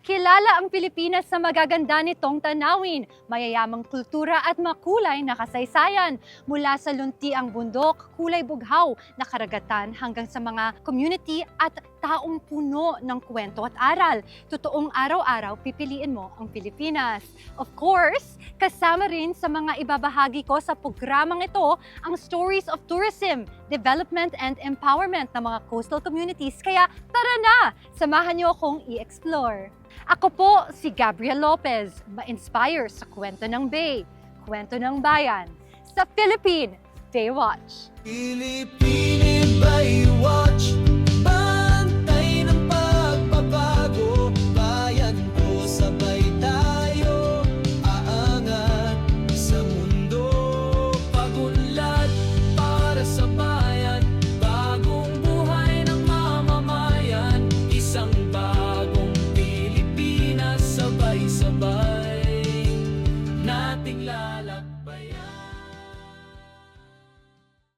Kilala ang Pilipinas sa magaganda nitong tanawin, mayayamang kultura at makulay na kasaysayan. Mula sa luntiang bundok, kulay bughaw na karagatan hanggang sa mga community at taong puno ng kwento at aral. Totoong araw-araw pipiliin mo ang Pilipinas. Of course, kasama rin sa mga ibabahagi ko sa programang ito ang stories of tourism, development and empowerment ng mga coastal communities. Kaya tara na, samahan niyo akong i-explore. Ako po si Gabriel Lopez, ma-inspire sa kwento ng Bay, kwento ng bayan, sa Philippine Baywatch. Philippine Baywatch, bantay ng pagbabago, bayan ko sabay tayo, aangat sa mundo, pagunlad para sa bayan, bagong buhay ng mamamayan, isang bagong Pilipinas sabay-sabay nating lalakbay.